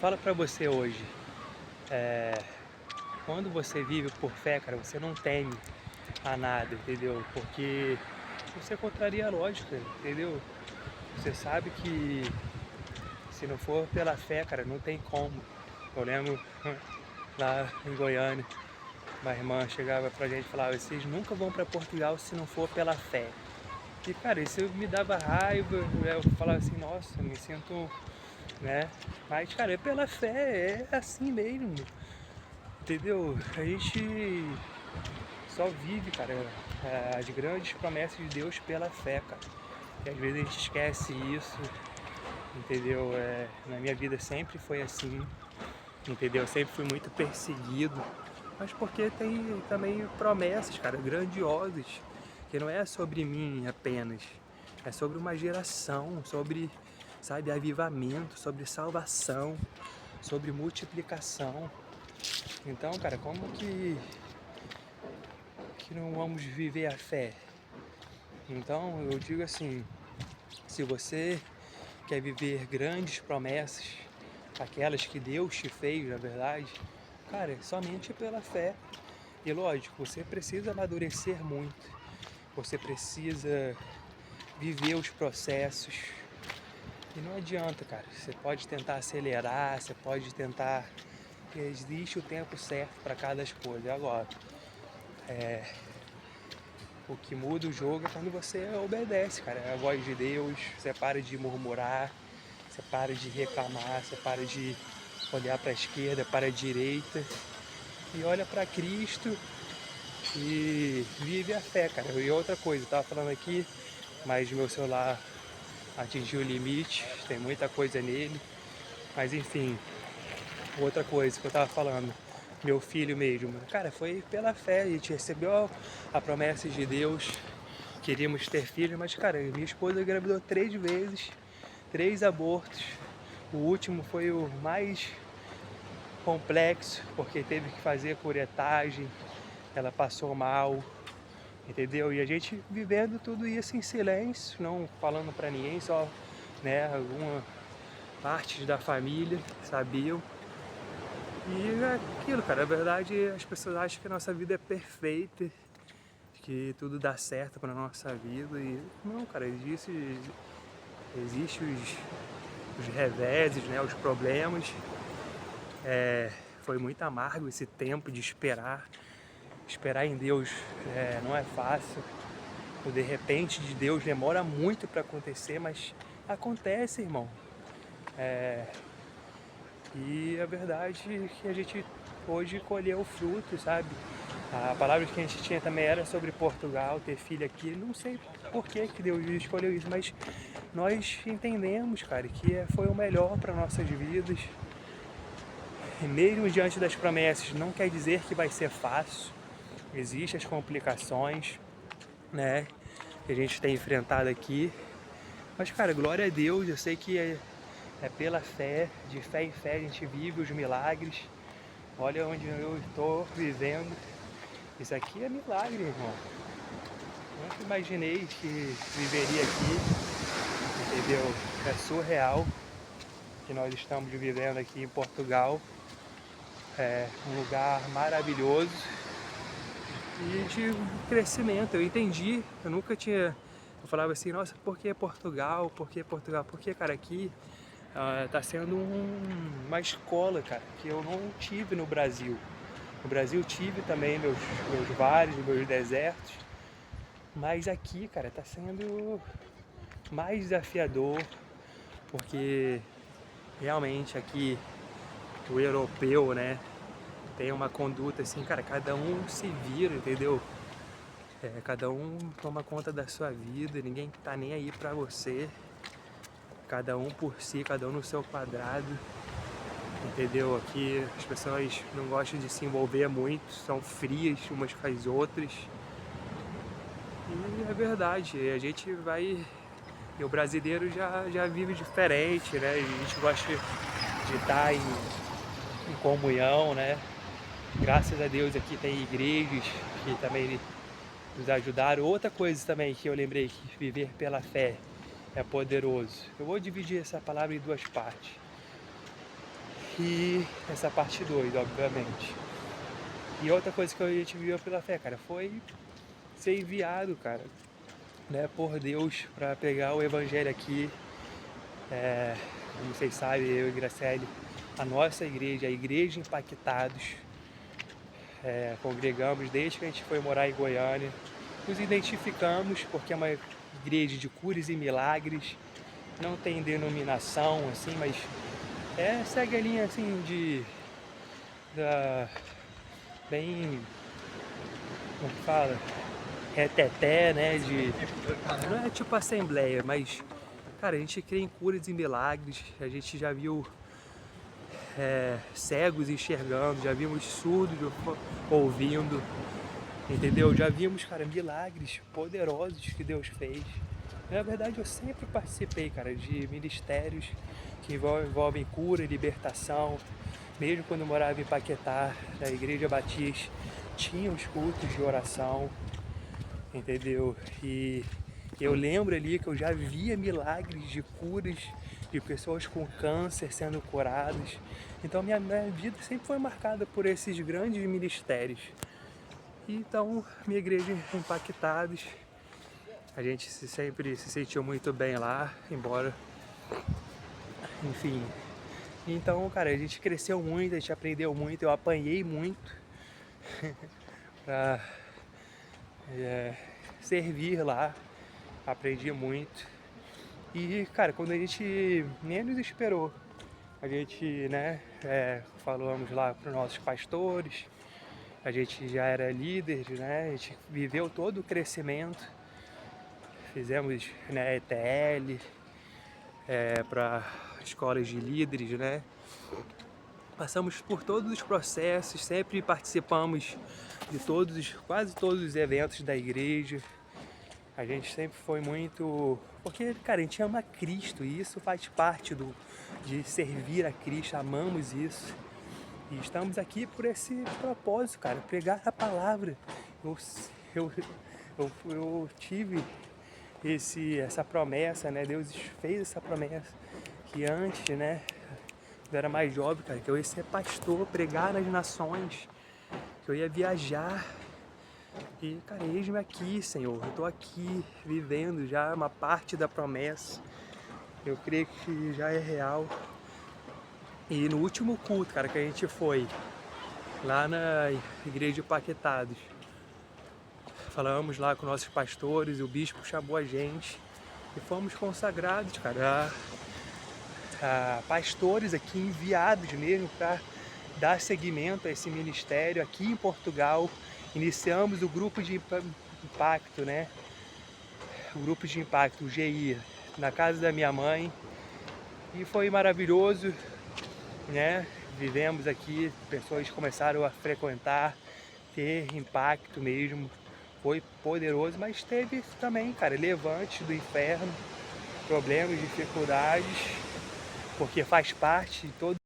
Fala pra você hoje, eh, quando você vive por fé, cara, você não teme a nada, entendeu? Porque você contraria a lógica, entendeu? Você sabe que se não for pela fé, cara, não tem como. Eu lembro lá em Goiânia, uma irmã chegava pra gente e falava: vocês nunca vão pra Portugal se não for pela fé. E cara, isso me dava raiva, eu falava assim, nossa, eu me sinto, né? Mas, cara, é pela fé, é assim mesmo. Entendeu? A gente só vive, cara, as grandes promessas de Deus pela fé, cara. E às vezes a gente esquece isso, entendeu? Na minha vida sempre foi assim, entendeu? Eu sempre fui muito perseguido, mas porque tem também promessas, cara, grandiosas, que não é sobre mim apenas, é sobre uma geração, sobre, sabe, avivamento, sobre salvação, sobre multiplicação. Então, cara, como que não vamos viver a fé? Então eu digo assim, se você quer viver grandes promessas, aquelas que Deus te fez, na verdade, cara, é somente pela fé. E lógico, você precisa amadurecer muito, você precisa viver os processos. E não adianta, cara. Você pode tentar acelerar, você pode tentar. Existe o tempo certo para cada coisa. Agora, o que muda o jogo é quando você obedece, cara. É a voz de Deus, você para de murmurar, você para de reclamar, você para de olhar para a esquerda, para a direita e olha para Cristo e vive a fé, cara. E outra coisa, eu tava falando aqui, mas meu celular atingiu o limite, tem muita coisa nele, mas enfim, outra coisa que eu tava falando, meu filho mesmo, cara, foi pela fé, a gente recebeu a promessa de Deus, queríamos ter filho, mas cara, minha esposa engravidou 3 vezes, 3 abortos. O último foi o mais complexo, porque teve que fazer curetagem, ela passou mal, entendeu? E a gente vivendo tudo isso em silêncio, não falando pra ninguém, só, né, alguma parte da família sabiam. E é aquilo, cara, na verdade as pessoas acham que a nossa vida é perfeita, que tudo dá certo pra nossa vida e não, cara, existe os reveses, né, os problemas. Foi muito amargo esse tempo de esperar. Esperar em Deus não é fácil. O de repente de Deus demora muito para acontecer, mas acontece, irmão. E a verdade é que a gente hoje colheu o fruto, sabe? A palavra que a gente tinha também era sobre Portugal, ter filho aqui. Não sei por que Deus escolheu isso, mas nós entendemos, cara, que foi o melhor para nossas vidas. E mesmo diante das promessas, não quer dizer que vai ser fácil. Existem as complicações, né? Que a gente tem enfrentado aqui. Mas, cara, glória a Deus, eu sei que é pela fé, de fé em fé a gente vive os milagres. Olha onde eu estou vivendo. Isso aqui é milagre, irmão. Nunca imaginei que viveria aqui, entendeu? É surreal que nós estamos vivendo aqui em Portugal. É um lugar maravilhoso e de crescimento. Eu entendi, eu nunca tinha. Eu falava assim, nossa, por que Portugal? Por que Portugal? Porque, cara, aqui tá sendo uma escola, cara, que eu não tive no Brasil. No Brasil tive também meus vales, meus desertos, mas aqui, cara, tá sendo mais desafiador, porque realmente aqui o europeu, né, tem uma conduta assim, cara, cada um se vira, entendeu? Cada um toma conta da sua vida, ninguém tá nem aí pra você, cada um por si, cada um no seu quadrado, entendeu? Aqui as pessoas não gostam de se envolver muito, são frias umas com as outras. E é verdade, a gente vai. E o brasileiro já vive diferente, né? E a gente gosta de estar em comunhão, né? Graças a Deus aqui tem igrejas que também nos ajudaram. Outra coisa também que eu lembrei que viver pela fé é poderoso. Eu vou dividir essa palavra em duas partes. e essa parte 2, obviamente. E outra coisa que a gente viu pela fé, cara, foi ser enviado, cara, né, por Deus para pregar o evangelho aqui. Como vocês sabem, eu e Graciele, a nossa igreja, a Igreja Impactados, congregamos desde que a gente foi morar em Goiânia. Nos identificamos porque é uma igreja de curas e milagres, não tem denominação assim, mas segue a linha assim bem, como que fala? Reteté, né? Não é tipo assembleia, mas, cara, a gente crê em curas e milagres. A gente já viu cegos enxergando, já vimos surdos ouvindo, entendeu? Já vimos, cara, milagres poderosos que Deus fez. Na verdade, eu sempre participei, cara, de ministérios que envolvem cura e libertação. Mesmo quando eu morava em Paquetá, na Igreja Batista, tinha os cultos de oração, entendeu? E eu lembro ali que eu já via milagres de curas de pessoas com câncer sendo curadas. Então minha vida sempre foi marcada por esses grandes ministérios. Então, minha igreja Impactados, a gente sempre se sentiu muito bem lá, embora, enfim. Então, cara, a gente cresceu muito, a gente aprendeu muito, eu apanhei muito pra servir lá, aprendi muito. E, cara, quando a gente menos esperou, a gente, né, falamos lá para os nossos pastores, a gente já era líder, né, a gente viveu todo o crescimento, fizemos, né, ETL, para escolas de líderes, né, passamos por todos os processos, sempre participamos de quase todos os eventos da igreja. A gente sempre foi muito... Porque, cara, a gente ama Cristo e isso faz parte de servir a Cristo, amamos isso. E estamos aqui por esse propósito, cara, pregar a palavra. Eu tive essa promessa, né? Deus fez essa promessa que antes, né? Eu era mais jovem, cara, que eu ia ser pastor, pregar nas nações, que eu ia viajar. E, cara, eis-me aqui, Senhor. Eu tô aqui vivendo já uma parte da promessa. Eu creio que já é real. E no último culto, cara, que a gente foi lá na igreja de Paquetados, falamos lá com nossos pastores, o bispo chamou a gente e fomos consagrados, cara, a pastores aqui enviados mesmo para dar seguimento a esse ministério aqui em Portugal. Iniciamos o grupo de impacto, né? O grupo de impacto, o GI, na casa da minha mãe. E foi maravilhoso, né? Vivemos aqui, pessoas começaram a frequentar, ter impacto mesmo. Foi poderoso, mas teve também, cara, levantes do inferno, problemas, dificuldades, porque faz parte de todo